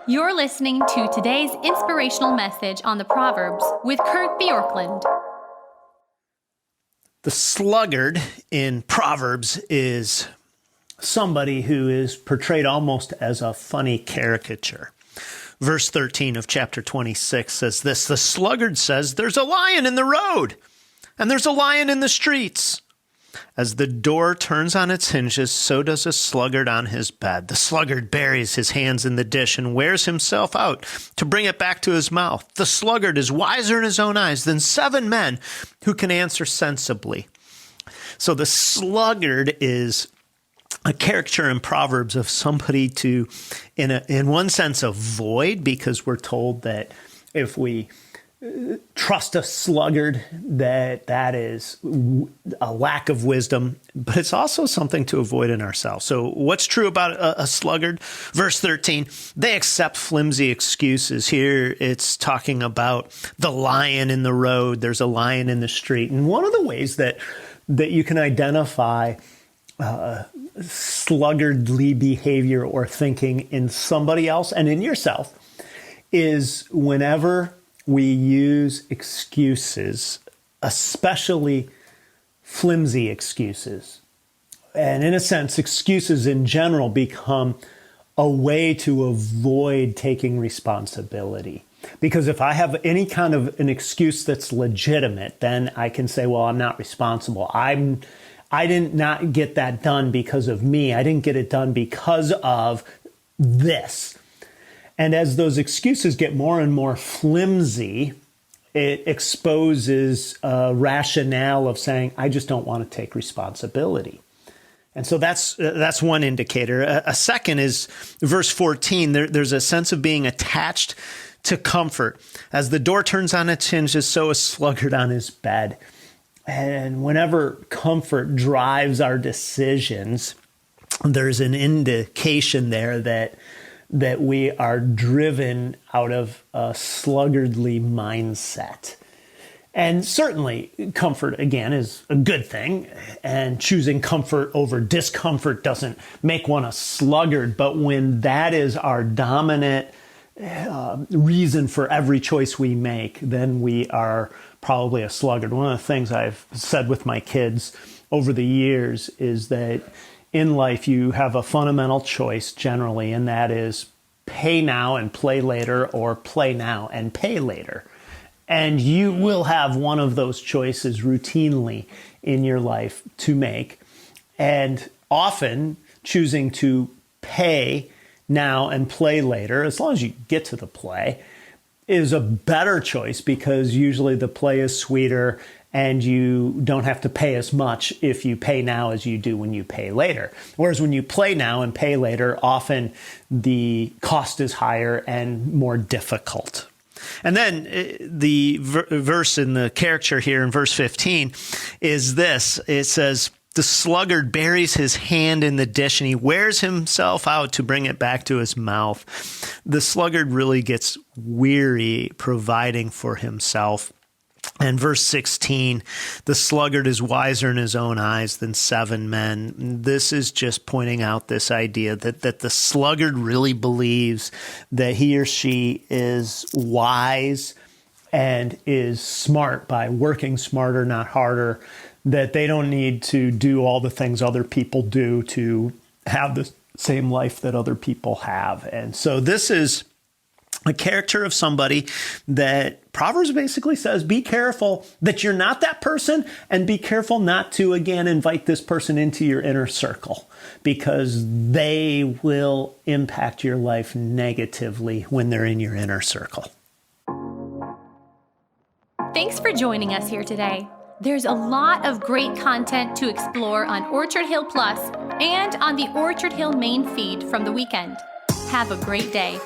You're listening to today's inspirational message on the Proverbs with Kurt Bjorklund. The sluggard in Proverbs is somebody who is portrayed almost as a funny caricature. Verse 13 of chapter 26 says this: "The sluggard says, 'There's a lion in the road, and there's a lion in the streets.' As the door turns on its hinges, so does a sluggard on his bed. The sluggard buries his hands in the dish and wears himself out to bring it back to his mouth. The sluggard is wiser in his own eyes than 7 men who can answer sensibly." So the sluggard is a caricature in Proverbs of somebody to, in one sense, avoid, because we're told that if we trust a sluggard, that is a lack of wisdom, but it's also something to avoid in ourselves. So what's true about a sluggard? Verse 13, they accept flimsy excuses. Here it's talking about the lion in the road. There's a lion in the street. And one of the ways that you can identify sluggardly behavior or thinking in somebody else and in yourself is whenever we use excuses, especially flimsy excuses. And in a sense, excuses in general become a way to avoid taking responsibility. Because if I have any kind of an excuse that's legitimate, then I can say, well, I'm not responsible. I did not get that done because of me. I didn't get it done because of this. And as those excuses get more and more flimsy, it exposes a rationale of saying, I just don't want to take responsibility. And so that's one indicator. A second is verse 14. There's a sense of being attached to comfort. As the door turns on its hinges, so a sluggard on his bed. And whenever comfort drives our decisions, there's an indication there that we are driven out of a sluggardly mindset. And certainly comfort, again, is a good thing. And choosing comfort over discomfort doesn't make one a sluggard. But when that is our dominant reason for every choice we make, then we are probably a sluggard. One of the things I've said with my kids over the years is that in life, you have a fundamental choice generally, and that is pay now and play later, or play now and pay later. And you will have one of those choices routinely in your life to make. And often choosing to pay now and play later, as long as you get to the play, is a better choice because usually the play is sweeter and you don't have to pay as much if you pay now as you do when you pay later. Whereas when you play now and pay later, often the cost is higher and more difficult. And then the verse in the caricature here in verse 15 is this. It says, the sluggard buries his hand in the dish and he wears himself out to bring it back to his mouth. The sluggard really gets weary providing for himself. And verse 16, the sluggard is wiser in his own eyes than 7 men. This is just pointing out this idea that the sluggard really believes that he or she is wise and is smart by working smarter, not harder, that they don't need to do all the things other people do to have the same life that other people have. And so this is a character of somebody that Proverbs basically says, be careful that you're not that person, and be careful not to, again, invite this person into your inner circle, because they will impact your life negatively when they're in your inner circle. Thanks for joining us here today. There's a lot of great content to explore on Orchard Hill Plus and on the Orchard Hill main feed from the weekend. Have a great day.